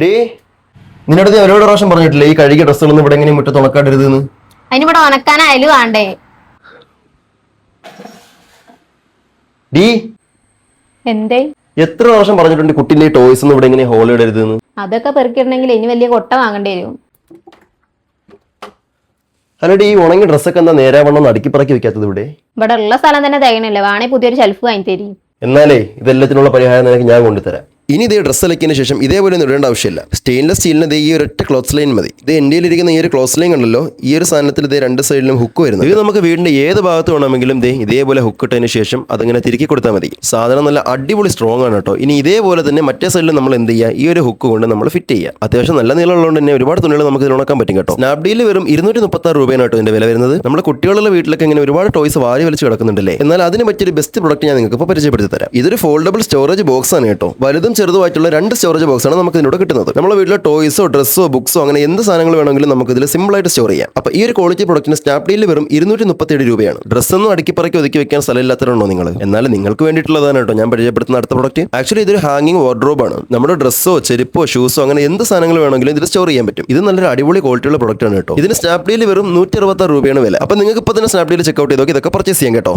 Day നിന്നോട് ഞാൻ ഒരുപാട് പ്രാവശ്യം പറഞ്ഞിട്ടില്ലേ ഈ കഴുകിയ ഡ്രസ്സുകളൊന്നും ഇവിടെ എങ്ങനെ മുറ്റത്ത് ഉണക്കാടരുതെന്ന്. അതിനിവിടെ ഉണക്കാനായാലും വേണ്ടേ? ഡീ എന്തേ? എത്ര പ്രാവശ്യം പറഞ്ഞിട്ടുണ്ട് കുട്ടിന്റെ ടോയ്സ് ഒന്നും ഇവിടെ എങ്ങനെ ഹോൾ ഇടരുതെന്ന്. അതൊക്കെ പെറുക്കിടണമെങ്കിൽ ഇനി വലിയ കൊട്ട വാങ്ങേണ്ടി വരും. ഹലോ ഡീ, ഉണങ്ങിയ ഡ്രസ്സൊക്കെ എന്താ നേരാവണ്ണം അടുക്കി പറക്കി വെക്കാത്തത് ഇവിടെ? ഇവിടെ ഉള്ള സ്ഥലം തന്നെ തികണില്ല. വേണേ പുതിയൊരു ഷെൽഫ് വാങ്ങി തരും. എന്നാലേ ഇതെല്ലാത്തിനുള്ള പരിഹാരം നിനക്ക് ഞാൻ കൊണ്ടുതരാം. ഇനി ഇതേ ഡ്രസ്സ് അലക്കിയതിന് ശേഷം ഇതേപോലെ ഒന്നും ഇടേണ്ട ആവശ്യമില്ല. സ്റ്റെയിൻലെസ് സ്റ്റീലിന് ഈ ഒരൊറ്റ ക്ലോത്ത് ലൈൻ മതി. ഇത് എൻ്റെ ഇരിക്കുന്ന ഈ ഒരു ക്ലോത്ത് ലൈൻ കണ്ടല്ലോ, ഈ ഒരു സാധനത്തിൽ ഇതേ രണ്ട് സൈഡിലും ഹുക്ക് വരുന്നത്. ഇത് നമുക്ക് വീടിന്റെ ഏത് ഭാഗത്ത് വേണമെങ്കിലും ഇതേപോലെ ഹുക്ക് ഇട്ടതിന് ശേഷം അതിങ്ങനെ തിരുക്കി കൊടുത്താൽ മതി. സാധനം നല്ല അടിപൊളി സ്ട്രോങ് ആണ് കേട്ടോ. ഇനി ഇതേപോലെ തന്നെ മറ്റേ സൈഡിൽ നമ്മൾ എന്ത് ചെയ്യുക, ഈ ഒരു ഹുക്ക് കൊണ്ട് നമ്മൾ ഫിറ്റ് ചെയ്യുക. അത്യാവശ്യം നല്ല നീളമുള്ളതുകൊണ്ട് തന്നെ ഒരുപാട് തുണികൾ നമുക്ക് ഇതിൽ ഉണക്കാൻ പറ്റും കേട്ടോ. സ്നാപ്ഡീലിൽ വെറും 236 രൂപയാണ് കേട്ടോ ഇതിന്റെ വില വരുന്നത്. നമ്മുടെ കുട്ടികളുടെ വീട്ടിലൊക്കെ ഇങ്ങനെ ഒരുപാട് ടോയ്സ് വാരി വലിച്ച് കിടക്കുന്നുണ്ടല്ലേ. എന്നാൽ അതിന് പറ്റിയൊരു ബെസ്റ്റ് പ്രൊഡക്റ്റ് ഞാൻ നിങ്ങൾക്ക് ഇപ്പോൾ പരിചയപ്പെടുത്തി തരാം. ഇതൊരു ഫോൾഡബിൾ സ്റ്റോറേജ് ബോക്സ് ആണ് കേട്ടോ. വലുതും ചെറുതുമായിട്ടുള്ള രണ്ട് സ്റ്റോറേജ് ബോക്സ് ആണ് നമുക്ക് ഇതിലൂടെ കിട്ടുന്നത്. നമ്മുടെ വീട്ടിലെ ടോയ്സോ ഡ്രസ്സോ ബുക്സോ അങ്ങനെ എന്ത് സാധനങ്ങൾ വേണമെങ്കിലും നമുക്ക് ഇതിൽ സിമ്പിൾ ആയിട്ട് സ്റ്റോർ ചെയ്യാം. അപ്പോൾ ഈ ഒരു ക്വാളിറ്റി പ്രൊഡക്റ്റിന് സ്നാപ്ഡീലിൽ വെറും 237 രൂപയാണ്. ഡ്രസ്സൊന്നും അടുക്കിപ്പറക്കി ഒതുക്കി വെക്കാൻ സ്ഥലമില്ലാത്തവരുണ്ടോ നിങ്ങൾ? എന്നാലും നിങ്ങൾക്ക് വേണ്ടിയിട്ടുള്ളതാണ് കേട്ടോ ഞാൻ പരിചയപ്പെടുത്തുന്ന അടുത്ത പ്രൊഡക്റ്റ്. ആക്ച്വലി ഇതൊരു ഹാങ്ങിങ് വാർഡ്രോബ് ആണ്. നമ്മുടെ ഡ്രസ്സോ ചെരുപ്പോ ഷൂസോ അങ്ങനെ എന്ത് സാധനങ്ങൾ വേണമെങ്കിലും ഇതിൽ സ്റ്റോർ ചെയ്യാൻ പറ്റും. ഇത് നല്ലൊരു അടിപൊളി ക്വാളിറ്റിയുള്ള പ്രൊഡക്റ്റ് ആണ് കേട്ടോ. ഇതിന് സ്നാപ്ഡീലിൽ വെറും 166 രൂപയാണ് വില. അപ്പോൾ നിങ്ങൾക്ക് ഇപ്പോൾ തന്നെ സ്നാപ്ഡീലിൽ ചെക്കൗട്ട് ചെയ്തോ, ഇതൊക്കെ പർച്ചേസ് ചെയ്യാം കേട്ടോ.